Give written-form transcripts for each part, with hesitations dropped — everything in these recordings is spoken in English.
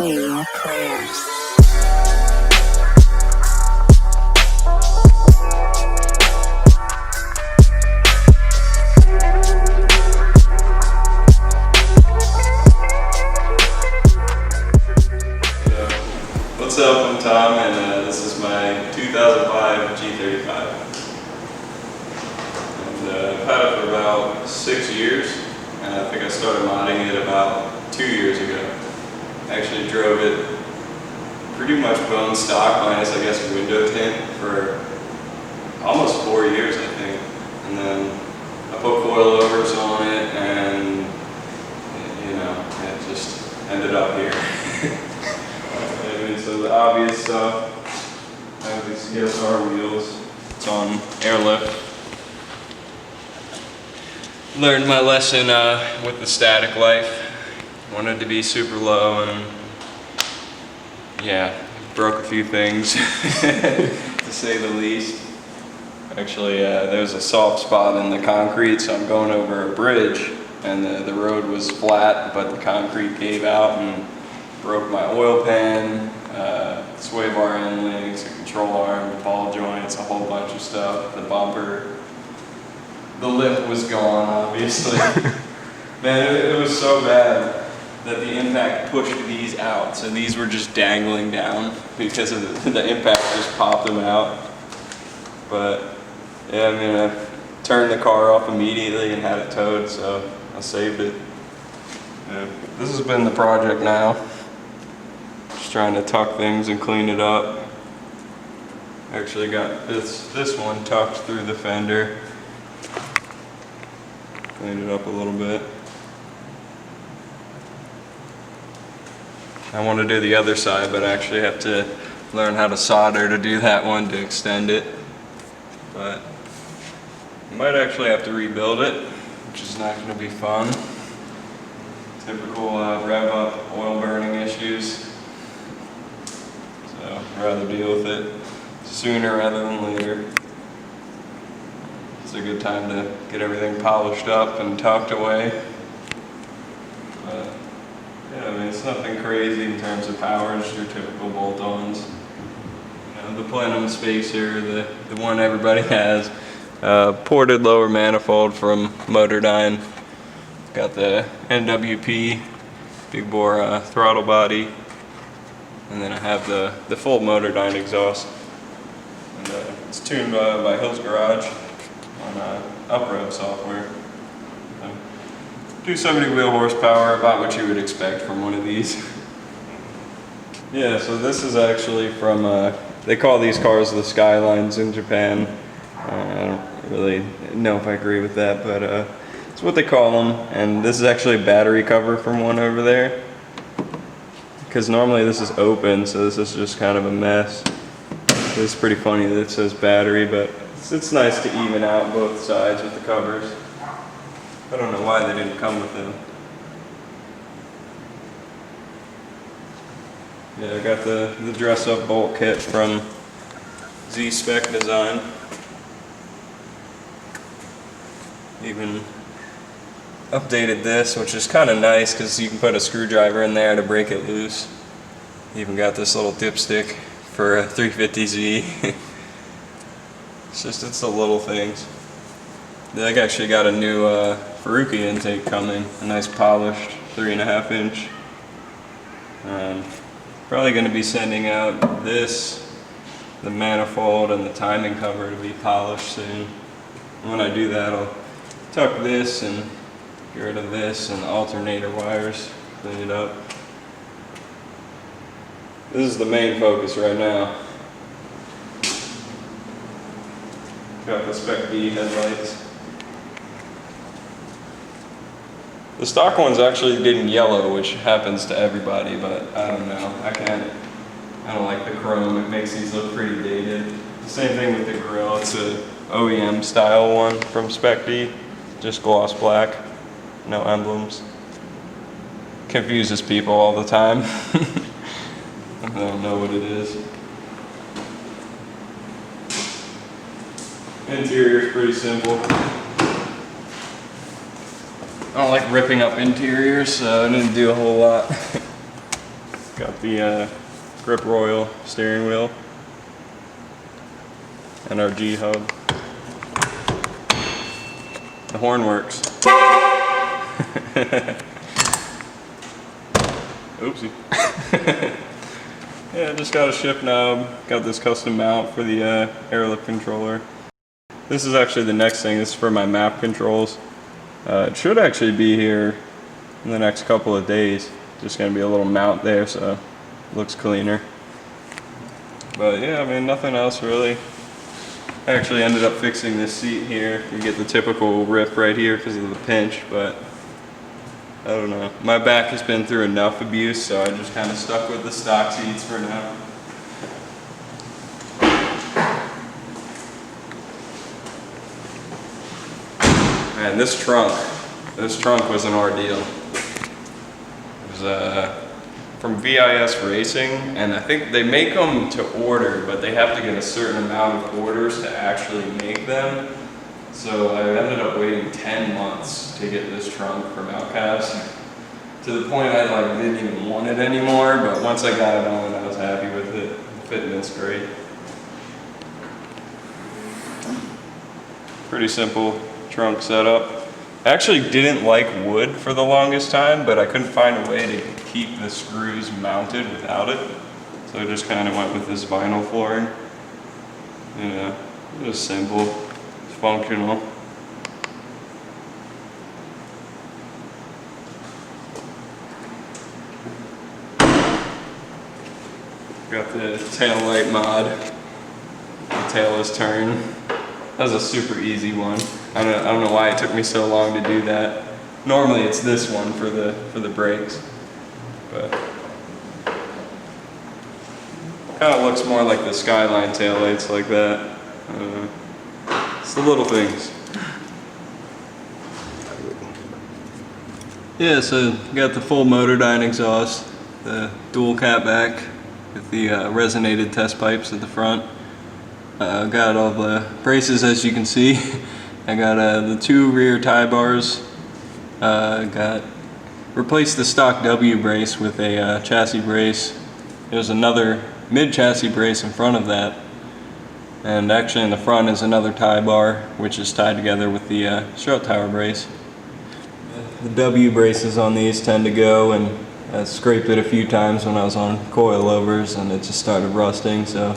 say your prayers. What's up, I'm Tom, and this is my 2005 G35. And I've had it for about 6 years, and I think I started modding it about 2 years ago. I actually drove it pretty much bone stock, minus I guess window tint, for almost 4 years I think. And then I put coilovers on it, and you know, it just ended up here. So the obvious stuff, I have these CSR wheels. It's on airlift. Learned my lesson with the static life. Wanted to be super low, and yeah, broke a few things to say the least. Actually, there's a soft spot in the concrete, so I'm going over a bridge, and the road was flat, but the concrete gave out and broke my oil pan, sway bar end links, a control arm, ball joints, a whole bunch of stuff. The bumper, the lip was gone, obviously. Man, it was so bad that the impact pushed these out. So these were just dangling down because of the impact just popped them out. But yeah, I mean, I turned the car off immediately and had it towed, so I saved it. Yeah. This has been the project now. Trying to tuck things and clean it up. Actually got this one tucked through the fender. Cleaned it up a little bit. I want to do the other side, but I actually have to learn how to solder to do that one to extend it. But I might actually have to rebuild it, which is not going to be fun. Typical rev up oil burning issues. So I'd rather deal with it sooner rather than later. It's a good time to get everything polished up and tucked away. But yeah, I mean, it's nothing crazy in terms of power, just your typical bolt-ons. You know, the plenum spacer, the one everybody has. Ported lower manifold from Motordyne. Got the NWP big bore throttle body. And then I have the full Motordyne exhaust. And it's tuned by Hill's Garage on UpRev software. 270 wheel horsepower, about what you would expect from one of these. Yeah, so this is actually from, they call these cars the Skylines in Japan. I don't really know if I agree with that, but it's what they call them. And this is actually a battery cover from one over there. Because normally this is open, so this is just kind of a mess. It's pretty funny that it says battery, but it's nice to even out both sides with the covers. I don't know why they didn't come with them. Yeah, I got the dress-up bolt kit from Z-Spec Design. Even updated this, which is kind of nice because you can put a screwdriver in there to break it loose. Even got this little dipstick for a 350Z. It's the little things. I actually got a new Faruqi intake coming, a nice polished 3.5 inch. Probably going to be sending out this, the manifold and the timing cover to be polished soon. And when I do that, I'll tuck this and get rid of this and alternator wires, clean it up. This is the main focus right now. Got the Spec B headlights. The stock one's actually getting yellow, which happens to everybody, but I don't know. I don't like the chrome. It makes these look pretty dated. The same thing with the grille. It's a OEM style one from Spec B, just gloss black. No emblems. Confuses people all the time. I don't know what it is. Interior's pretty simple. I don't like ripping up interiors, so I didn't do a whole lot. Got the Grip Royal steering wheel and our G hub. The horn works. Oopsie. Yeah, just got a shift knob. Got this custom mount for the airlift controller. This is actually the next thing. This is for my map controls. It should actually be here in the next couple of days. Just gonna be a little mount there, so it looks cleaner. But yeah, I mean, nothing else really. I actually ended up fixing this seat here. You get the typical rip right here because of the pinch, but I don't know. My back has been through enough abuse, so I just kind of stuck with the stock seats for now. Man, this trunk was an ordeal. It was from VIS Racing, and I think they make them to order, but they have to get a certain amount of orders to actually make them. So I ended up waiting 10 months to get this trunk from Outcast, to the point I didn't even want it anymore, but once I got it on, I was happy with it. The fitment's great. Pretty simple trunk setup. I actually didn't like wood for the longest time, but I couldn't find a way to keep the screws mounted without it. So I just kind of went with this vinyl flooring. Yeah, it was simple, it's functional. Got the tail light mod. The tail is turned. That was a super easy one. I don't know why it took me so long to do that. Normally it's this one for the brakes, but kind of looks more like the Skyline taillights like that. It's the little things. Yeah, so got the full Motordyne exhaust, the dual catback with the resonated test pipes at the front. Got all the braces, as you can see. I got the 2 rear tie bars. Replaced the stock W brace with a chassis brace. There's another mid chassis brace in front of that, and actually in the front is another tie bar, which is tied together with the strut tower brace. The W braces on these tend to go, and I scraped it a few times when I was on coilovers, and it just started rusting. So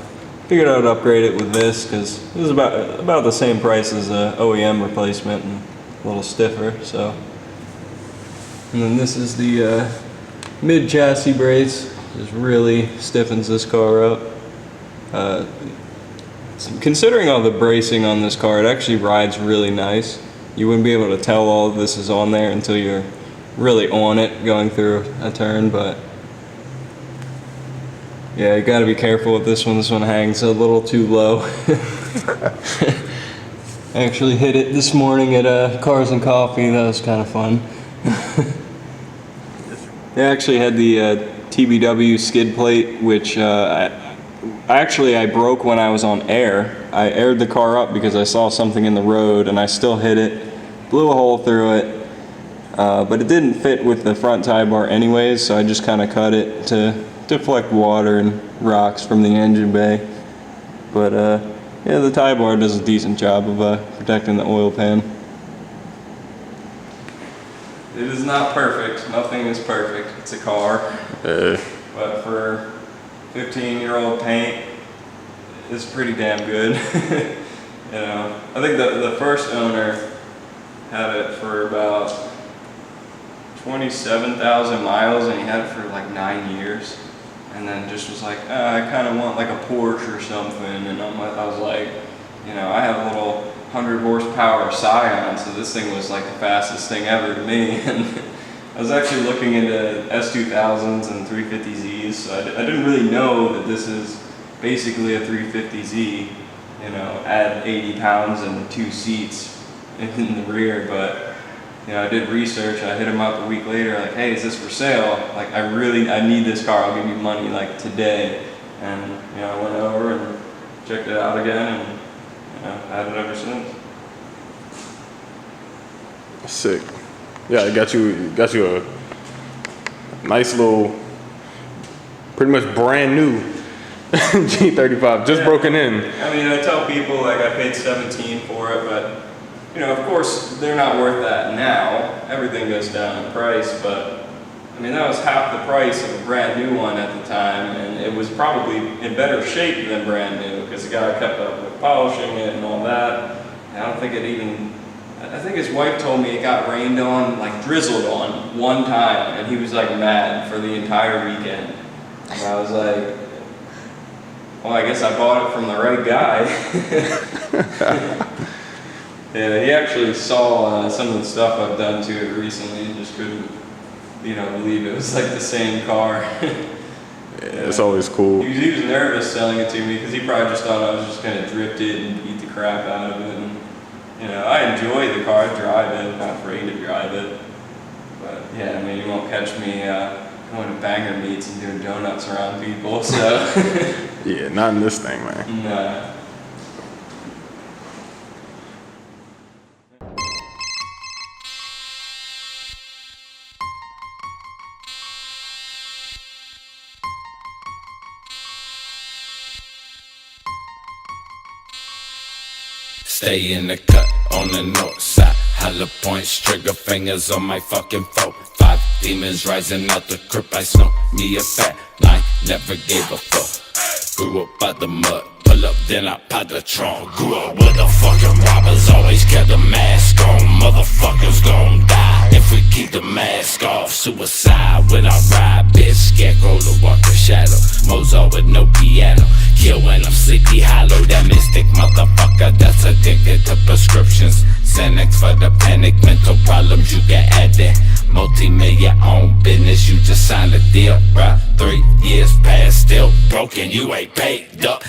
figured I would upgrade it with this because it was about the same price as a OEM replacement and a little stiffer. So, and then this is the mid chassis brace. Just really stiffens this car up. Considering all the bracing on this car, it actually rides really nice. You wouldn't be able to tell all of this is on there until you're really on it going through a turn, but yeah, you gotta be careful with this one. This one hangs a little too low. I actually hit it this morning at Cars and Coffee. That was kind of fun. They actually had the TBW skid plate, which I broke when I was on air. I aired the car up because I saw something in the road, and I still hit it, blew a hole through it, but it didn't fit with the front tie bar anyways, so I just kind of cut it to deflect water and rocks from the engine bay. But yeah, the tie bar does a decent job of protecting the oil pan. It is not perfect. Nothing is perfect. It's a car. But for 15-year-old paint, it's pretty damn good. You know, I think the first owner had it for about 27,000 miles, and he had it for like 9 years. And then just was like, I kind of want like a Porsche or something. And I was like, you know, I have a little 100 horsepower Scion, so this thing was like the fastest thing ever to me. And I was actually looking into S2000s and 350Zs, so I didn't really know that this is basically a 350Z, you know, add 80 pounds and 2 seats in the rear. But you know, I did research. I hit him up a week later, like, hey, is this for sale? Like, I need this car. I'll give you money like today. And you know, I went over and checked it out again, and you know, had it ever since. Sick. Yeah, it got you a nice little pretty much brand new G35, just broken in. I mean, I tell people like I paid 17 for it, but you know, of course, they're not worth that now. Everything goes down in price, but I mean, that was half the price of a brand new one at the time, and it was probably in better shape than brand new because the guy kept up with polishing it and all that. And I don't think it even, I think his wife told me it got rained on, like drizzled on one time, and he was like mad for the entire weekend. And I was like, well, I guess I bought it from the right guy. Yeah, he actually saw some of the stuff I've done to it recently and just couldn't, you know, believe it was like the same car. Yeah, it's always cool. He was nervous selling it to me because he probably just thought I was just going to drift it and beat the crap out of it. And, you know, I enjoy the car, I drive it, I'm not afraid to drive it. But yeah, I mean, you won't catch me going to banger meets and doing donuts around people, so. Yeah, not in this thing, man. Nah. Stay in the cut on the north side. Hollow points, trigger fingers on my fucking foe. 5 demons rising out the crypt. I smoke me a fat line, never gave a fuck. Grew up by the mud, pull up then I pop the trunk. Grew up with the fucking robbers, always kept a mask on. Motherfuckers gon' die if we keep the mask off. Suicide when I ride, bitch. Scarecrow to walk the shadow. Mozart with no piano. Kill when I'm sleepy hollow. That mystic motherfucker that's addicted to prescriptions. Xanax for the panic, mental problems you can add that. Multi-million own business, you just signed a deal, bruh. 3 years past, still broken, you ain't paid up.